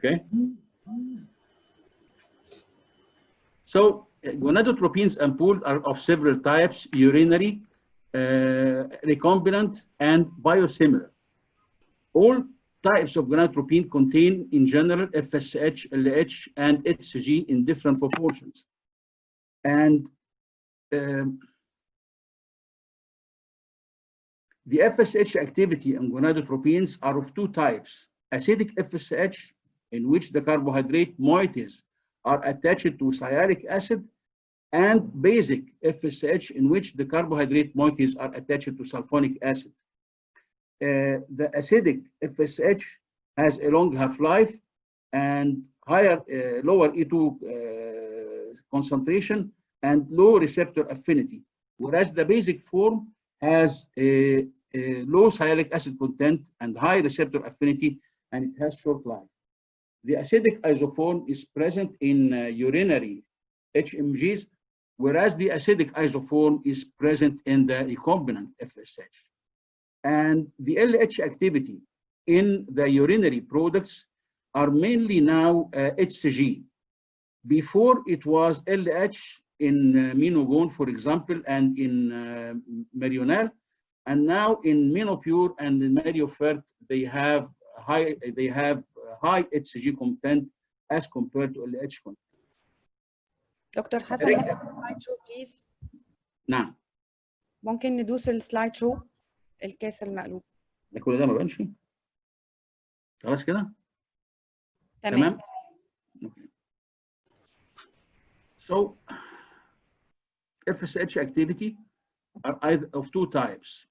Okay. So gonadotropins and pools are of several types: urinary, recombinant, and biosimilar. All types of gonadotropin contain, in general, FSH, LH, and HCG in different proportions. And the FSH activity in gonadotropins are of two types: acidic FSH, in which the carbohydrate moieties are attached to sialic acid, and basic FSH, in which the carbohydrate moieties are attached to sulfonic acid. The acidic FSH has a long half-life and lower E2 concentration and low receptor affinity, whereas the basic form has a low sialic acid content and high receptor affinity, and it has short life. The acidic isoform is present in urinary HMGs, whereas the acidic isoform is present in the recombinant FSH. And the LH activity in the urinary products are mainly now HCG. Before it was LH in Minogone, for example, and in Marional, and now in Minopure and in Mariofert, they have high HCG content as compared to LH content. دكتور حسن سلايد شو بليز. نعم. ممكن ندوس السلايد شو الكيس المقلوب. ده كل ده ما بانش. خلاص كده؟ تمام. Okay. So FSH activity are either of two types.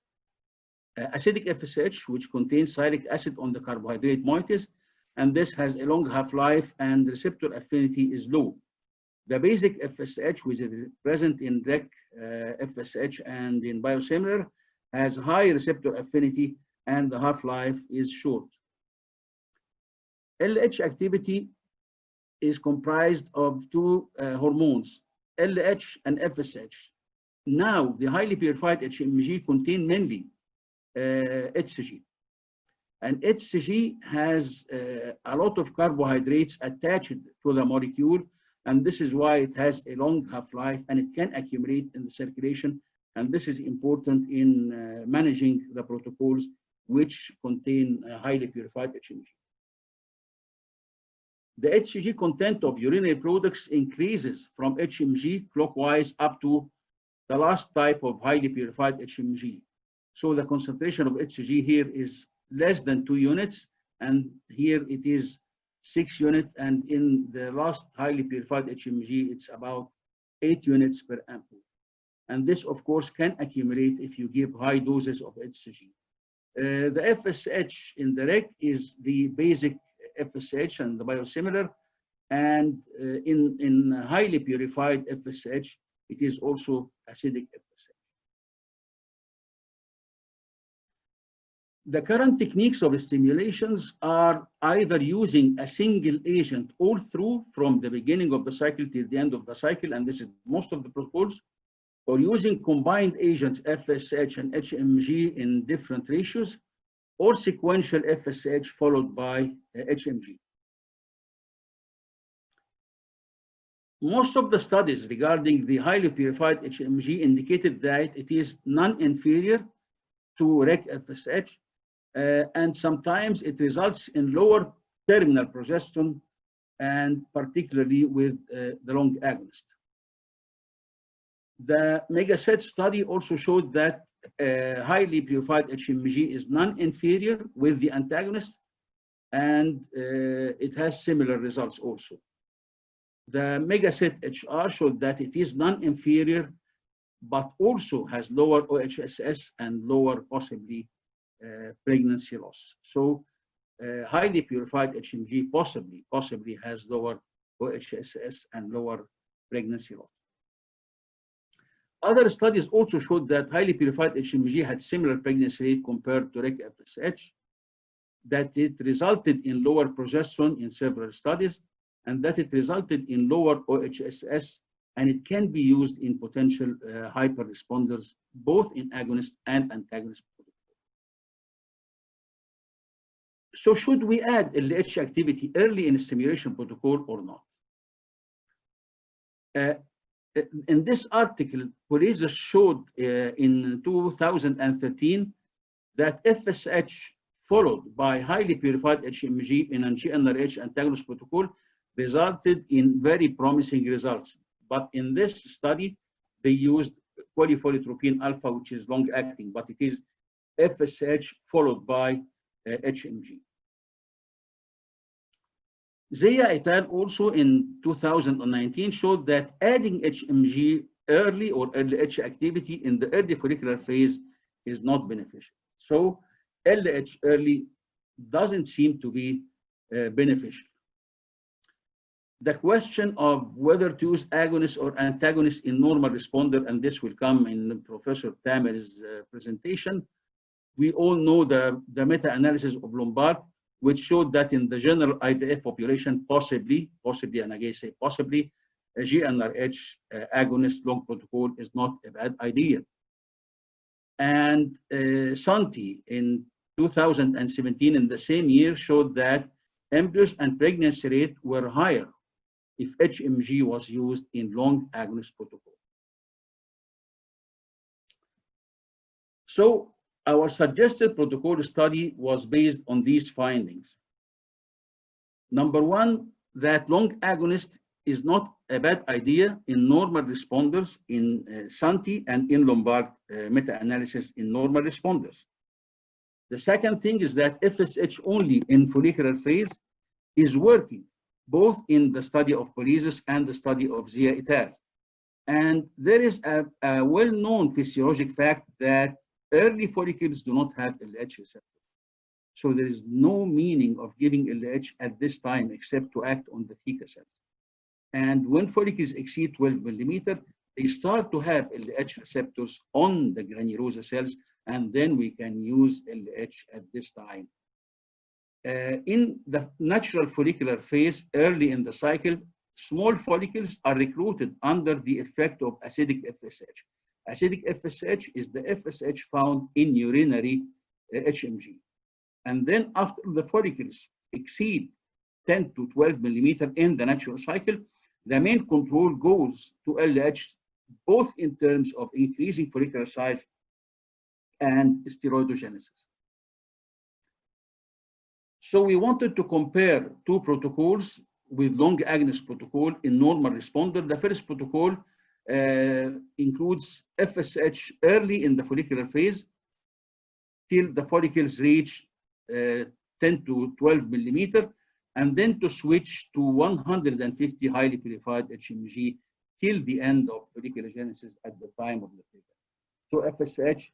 Acidic FSH, which contains sialic acid on the carbohydrate moieties, and this has a long half-life and receptor affinity is low. The basic FSH, which is present in REC FSH and in biosimilar, has high receptor affinity and the half-life is short. LH activity is comprised of two hormones, LH and FSH. Now, the highly purified HMG contain mainly HCG. And HCG has a lot of carbohydrates attached to the molecule, and this is why it has a long half-life and it can accumulate in the circulation. And this is important in managing the protocols which contain highly purified HMG. The HCG content of urinary products increases from HMG clockwise up to the last type of highly purified HMG. So the concentration of HCG here is less than 2 units, and here it is 6 units, and in the last highly purified HMG, it's about 8 units per ampule. And this, of course, can accumulate if you give high doses of HCG. The FSH in the REC is the basic FSH and the biosimilar, and in highly purified FSH, it is also acidic FSH. The current techniques of stimulations are either using a single agent all through from the beginning of the cycle to the end of the cycle, and this is most of the protocols, or using combined agents FSH and HMG in different ratios, or sequential FSH followed by HMG. Most of the studies regarding the highly purified HMG indicated that it is non-inferior to REC FSH, and sometimes it results in lower terminal progesterone, and particularly with the long agonist. The megaset study also showed that highly purified HMG is non-inferior with the antagonist, and it has similar results also. The megaset HR showed that it is non-inferior, but also has lower OHSS and lower possibly pregnancy loss. So highly purified HMG possibly has lower OHSS and lower pregnancy loss. Other studies also showed that highly purified HMG had similar pregnancy rate compared to REC FSH, that it resulted in lower progesterone in several studies, and that it resulted in lower OHSS, and it can be used in potential hyper-responders, both in agonist and antagonist. So should we add LH activity early in a stimulation protocol or not? In this article, Police showed in 2013 that FSH followed by highly purified HMG in an GnRH antagonist protocol resulted in very promising results. But in this study, they used polypholytropin alpha, which is long-acting, but it is FSH followed by HMG. Zia et al. Also in 2019 showed that adding HMG early or LH activity in the early follicular phase is not beneficial. So LH early doesn't seem to be beneficial. The question of whether to use agonists or antagonists in normal responder, and this will come in Professor Tamer's presentation. We all know the meta-analysis of Lombard, which showed that in the general IVF population, possibly, and again say possibly, a GnRH agonist long protocol is not a bad idea. And Santi in 2017, in the same year, showed that embryos and pregnancy rate were higher if HMG was used in long agonist protocol. So our suggested protocol study was based on these findings. Number one, that long agonist is not a bad idea in normal responders in Santi and in Lombard meta-analysis in normal responders. The second thing is that FSH only in follicular phase is working, both in the study of Police and the study of Zia et al. And there is a well-known physiologic fact that early follicles do not have LH receptor. So there is no meaning of giving LH at this time except to act on the theca cells. And when follicles exceed 12 millimeter, they start to have LH receptors on the granulosa cells, and then we can use LH at this time. In the natural follicular phase, early in the cycle, small follicles are recruited under the effect of acidic FSH. Acidic FSH is the FSH found in urinary HMG. And then after the follicles exceed 10 to 12 millimeter in the natural cycle, the main control goes to LH, both in terms of increasing follicular size and steroidogenesis. So we wanted to compare two protocols with long agonist protocol in normal responder. The first protocol includes FSH early in the follicular phase till the follicles reach 10 to 12 millimeter, and then to switch to 150 highly purified HMG till the end of folliculogenesis at the time of the trigger. So FSH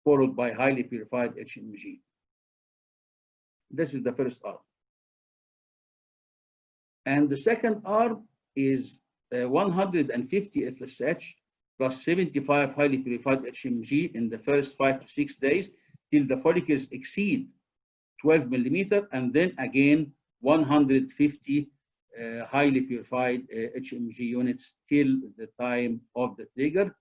followed by highly purified HMG. This is the first arm. And the second arm is 150 FSH plus 75 highly purified HMG in the first 5 to 6 days till the follicles exceed 12 millimeter, and then again 150 highly purified HMG units till the time of the trigger.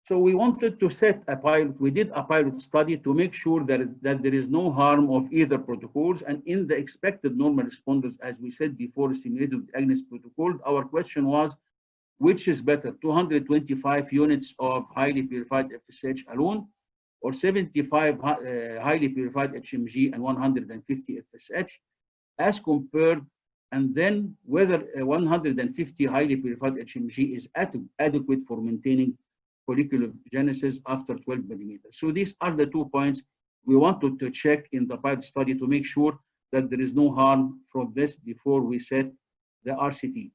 So we wanted to set a pilot, we did a pilot study to make sure that there is no harm of either protocols, and in the expected normal responders, as we said before, stimulated with agonist protocol, our question was, which is better, 225 units of highly purified FSH alone, or 75 highly purified HMG and 150 FSH, as compared, and then whether 150 highly purified HMG is adequate for maintaining folliculogenesis after 12 millimeters. So these are the 2 points we wanted to check in the pilot study to make sure that there is no harm from this before we set the RCT.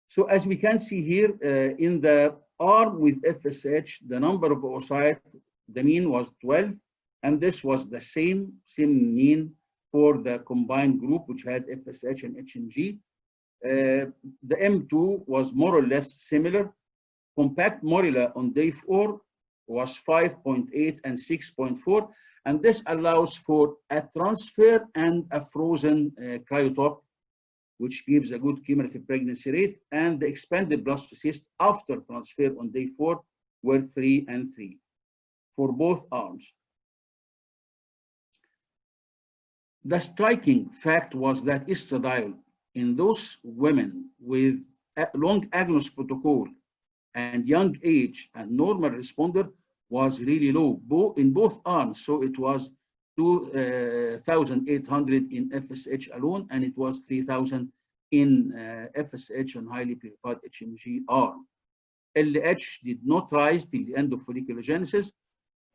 So as we can see here, in the arm with FSH, the number of oocytes, the mean was 12, and this was the same mean for the combined group, which had FSH and HMG. The M2 was more or less similar. Compact morula on day 4 was 5.8 and 6.4, and this allows for a transfer and a frozen cryotop, which gives a good cumulative pregnancy rate, and the expanded blastocyst after transfer on day 4 were 3 and 3 for both arms. The striking fact was that estradiol in those women with a long agonist protocol and young age and normal responder was really low in both arms. So it was 2,800 in FSH alone, and it was 3,000 in FSH and highly purified HMG arm. LH did not rise till the end of folliculogenesis.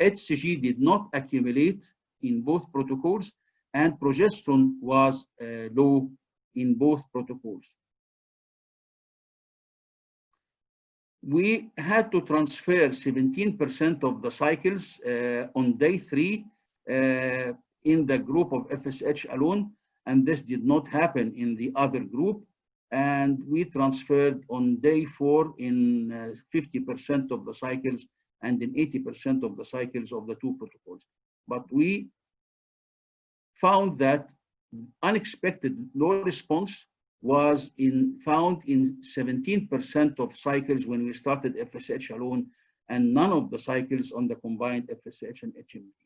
HCG did not accumulate in both protocols, and progesterone was low in both protocols. We had to transfer 17% of the cycles on day 3 in the group of FSH alone, and this did not happen in the other group. And we transferred on day 4 in 50% of the cycles and in 80% of the cycles of the 2 protocols. But we found that unexpected low response was found in 17% of cycles when we started FSH alone, and none of the cycles on the combined FSH and HMG.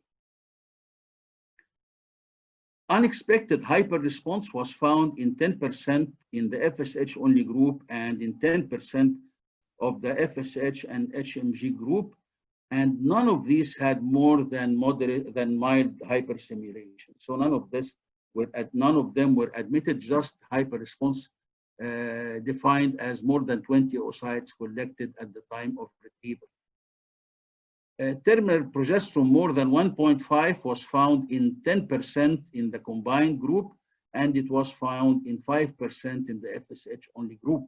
Unexpected hyper response was found in 10% in the FSH only group and in 10% of the FSH and HMG group, and none of these had more than moderate than mild hyperstimulation. So none of them were admitted, just hyper response defined as more than 20 oocytes collected at the time of retrieval. Terminal progesterone more than 1.5 was found in 10% in the combined group, and it was found in 5% in the FSH only group.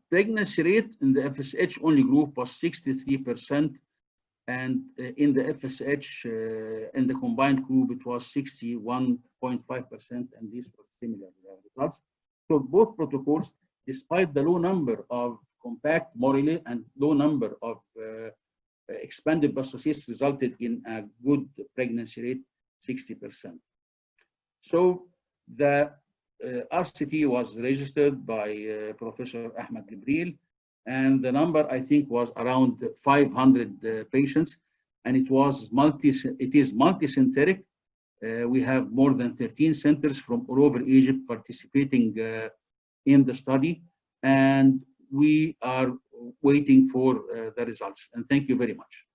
Pregnancy rate in the FSH only group was 63%, and in the FSH in the combined group it was 61.5%, and these were similar results. So both protocols, despite the low number of compact morally and low number of expanded blastocysts, resulted in a good pregnancy rate, 60%. So the RCT was registered by Professor Ahmed Jibril, and the number I think was around 500 patients, and it is multicenteric. We have more than 13 centers from all over Egypt participating in the study, and we are waiting for the results. And thank you very much.